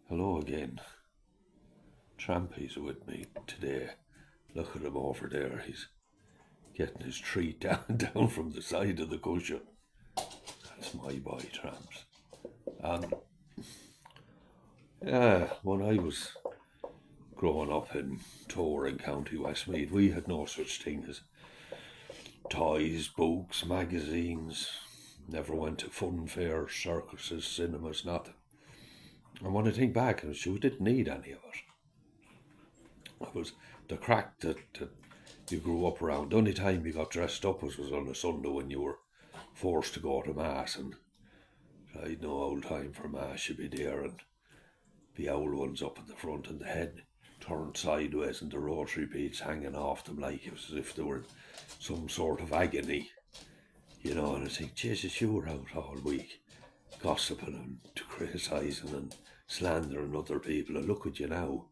Hello again. Trampy's with me today. Look at him over there. He's getting his treat down from the side of the cushion. That's my boy, Tramps. Um, yeah, when I was growing up in Tor in County Westmeath, we had no such thing as toys, books, magazines. Never went to fun fairs, circuses, cinemas, nothing. And when I think back, we didn't need any of it. It was the crack that you grew up around. The only time you got dressed up was on a Sunday when you were forced to go to Mass, and I'd no old time for Mass. You'd be there, and the owl ones up in the front, and the head turned sideways, and the rotary beads hanging off them like it was as if they were in some sort of agony, And I think, Jesus, you were out all week gossiping and criticising and slandering other people, and look at you now.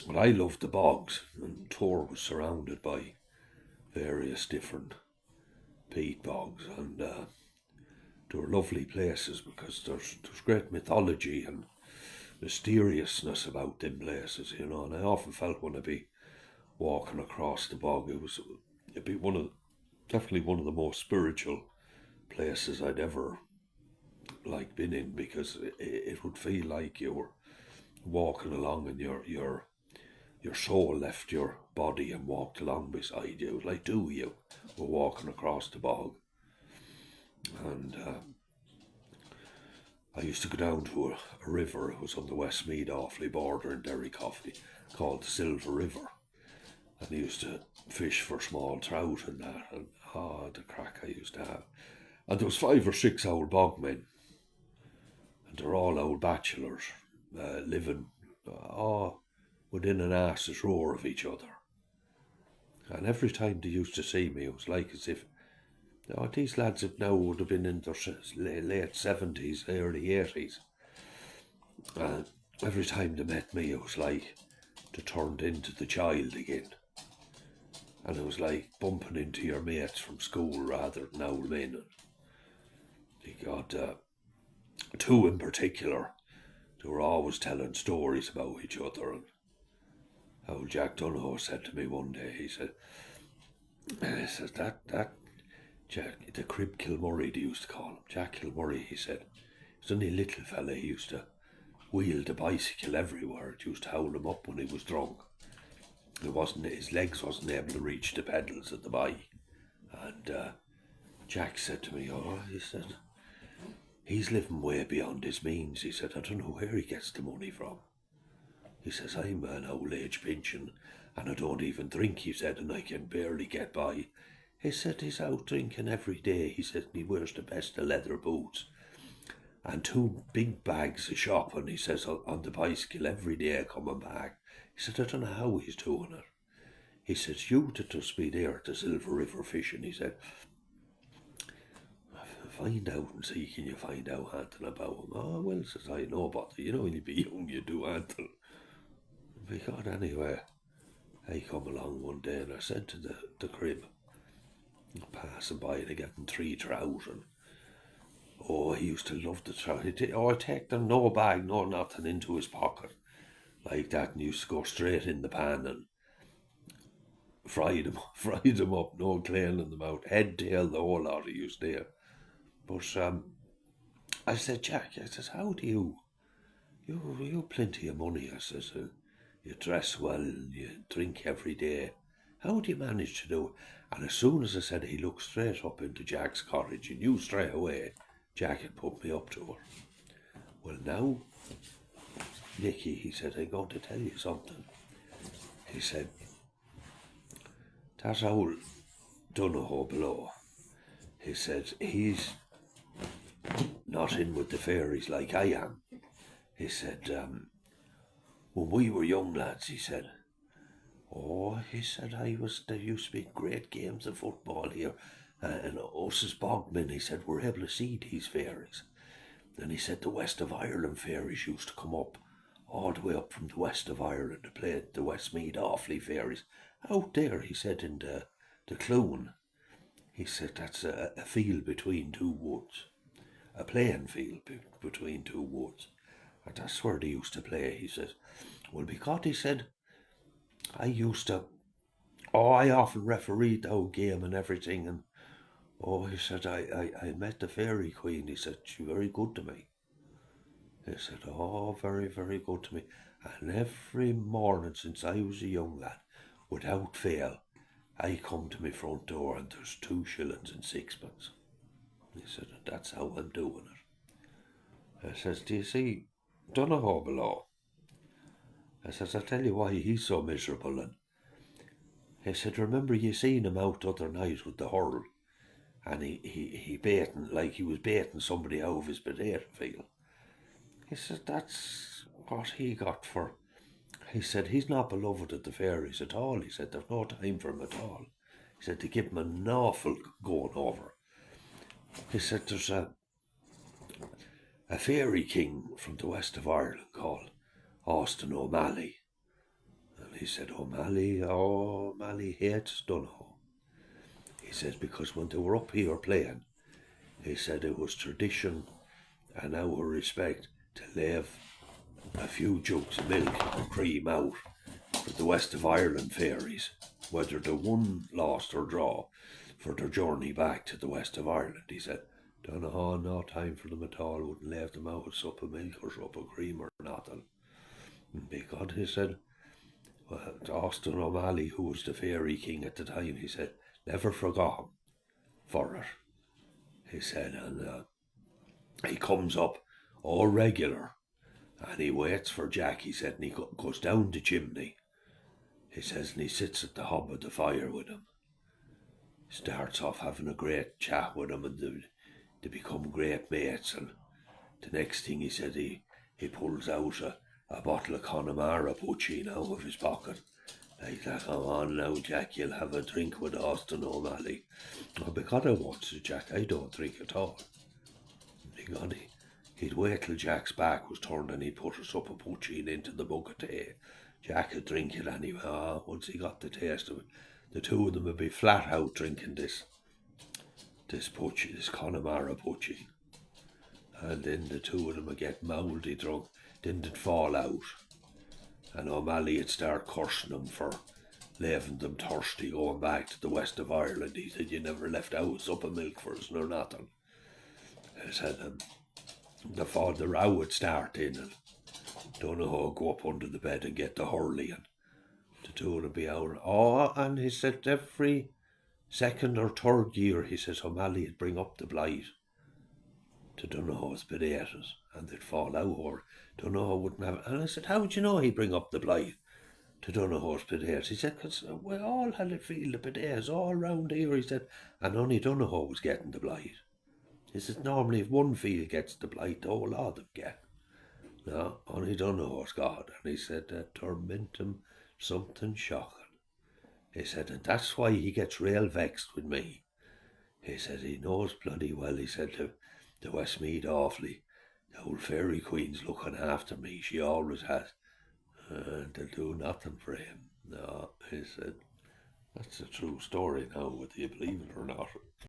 But I loved the bogs, and Tor was surrounded by various different peat bogs, and they were lovely places because there's great mythology and mysteriousness about them places, And I often felt when I'd be walking across the bog, it'd be definitely one of the most spiritual places I'd ever been in, because it would feel like you were walking along and your soul left your body and walked along beside you. It was like you were walking across the bog. And I used to go down to a river. It was on the Westmeath Offaly border in Derrycoffey, called the Silver River. And I used to fish for small trout and that. And the crack I used to have. And there was 5 or 6 old bogmen. And they're all old bachelors, living within an ass's roar of each other. And every time they used to see me, it was like as if these lads have now would have been in their late 70s, early 80s. And every time they met me, it was like they turned into the child again. And it was like bumping into your mates from school rather than old men. They got 2 in particular. They were always telling stories about each other. And old Jack Donohoe said to me one day, he said that Jack, the Crib Kilmurray, they used to call him, Jack Kilmurray, he said. He was only a little fella. He used to wheel the bicycle everywhere. It used to hold him up when he was drunk. His legs wasn't able to reach the pedals of the bike. And Jack said to me, he said, he's living way beyond his means. He said, I don't know where he gets the money from. He says, I'm an old age pension and I don't even drink, he said, and I can barely get by. He said he's out drinking every day. He said he wears the best of leather boots and 2 big bags of shopping, he says, on the bicycle every day coming back. He said, I don't know how he's doing it. He says, you to just be there at the Silver River fishing, he said. Find out and see, can you find out anything about him? Oh, well, says I, no bother. When you be young, you do anything. Because anyway, I come along one day and I said to the crib, passing by and getting 3 trout, and he used to love the trout. I'd take them, no bag, no nothing, into his pocket like that, and used to go straight in the pan and fried them up, no cleaning them out, head, tail, the whole lot he used there. But I said, Jack, I says, how do you plenty of money, I says, you dress well and you drink every day. How do you manage to do it? And as soon as I said, he looked straight up into Jack's cottage. He knew straight away Jack had put me up to her. Well, now, Nicky, he said, I'm going to tell you something. He said, that old Donohoe below, he said, he's not in with the fairies like I am. He said, when we were young lads, he said, he said, there used to be great games of football here. And us as bogmen, he said, were able to see these fairies. And he said the West of Ireland fairies used to come up, all the way up from the West of Ireland to play the Westmeath Offaly fairies. Out there, he said, in the Clune. He said that's a field between 2 woods. A playing field between 2 woods. And that's where they used to play. He says, well, because he said, I used to, I often refereed the whole game and everything. And, he said, I met the Fairy Queen. He said, she very good to me. He said, very, very good to me. And every morning since I was a young lad, without fail, I come to my front door and there's 2 shillings and sixpence. He said, that's how I'm doing it. I says, do you see Donohoe below? I says, I'll tell you why he's so miserable. And he said, remember you seen him out the other night with the hurl? And he baiting, like he was baiting somebody out of his potato field. He said, that's what he got for. He said, he's not beloved at the fairies at all. He said, there's no time for him at all. He said, they give him an awful going over. He said, there's a fairy king from the west of Ireland called Austin O'Malley. And he said, O'Malley hates Donohoe. He says, because when they were up here playing, he said it was tradition and our respect to leave a few jugs of milk and cream out for the west of Ireland fairies, whether they won, lost or draw, for their journey back to the west of Ireland. He said, Donohoe, no time for them at all, wouldn't leave them out a sup of milk or sup of cream or nothing. And because he said, well, Austin O'Malley, who was the fairy king at the time, he said, never forgot him for it. He said, and he comes up all regular and he waits for Jack, he said, and he goes down the chimney. He says, and he sits at the hob of the fire with him. Starts off having a great chat with him, and they become great mates. And the next thing he said, he pulls out a bottle of Connemara poaching out of his pocket. Like that, come on now, Jack, you'll have a drink with Austin O'Malley. Oh, because I won't, said Jack, I don't drink at all. And he'd wait till Jack's back was turned and he'd put a sup of poaching into the mug of tea. Jack would drink it anyway. Once he got the taste of it, the two of them would be flat out drinking this Connemara poaching. And then the two of them would get mouldy drunk, then they'd fall out. And O'Malley would start cursing them for leaving them thirsty going back to the west of Ireland. He said, you never left out a sup of milk for us nor nothing. He said, the row would start in, and Donohoe go up under the bed and get the hurley, and the two would be out. And he said every second or third year, he says, O'Malley would bring up the blight to Donohoe's potatoes, and they'd fall out, or Donohoe wouldn't have it. And I said, how would you know he'd bring up the blight to Donohoe's potatoes? He said, because we all had a field of potatoes all round here, he said, and only Donohoe was getting the blight. He said, normally if one field gets the blight, the whole lot of them get. No, only Donohoe's got. And he said, that torment him something shocking. He said, and that's why he gets real vexed with me. He said, he knows bloody well, he said, the Westmeath awfully. The old fairy queen's looking after me, she always has. And they'll do nothing for him. No, he said, that's a true story now, whether you believe it or not.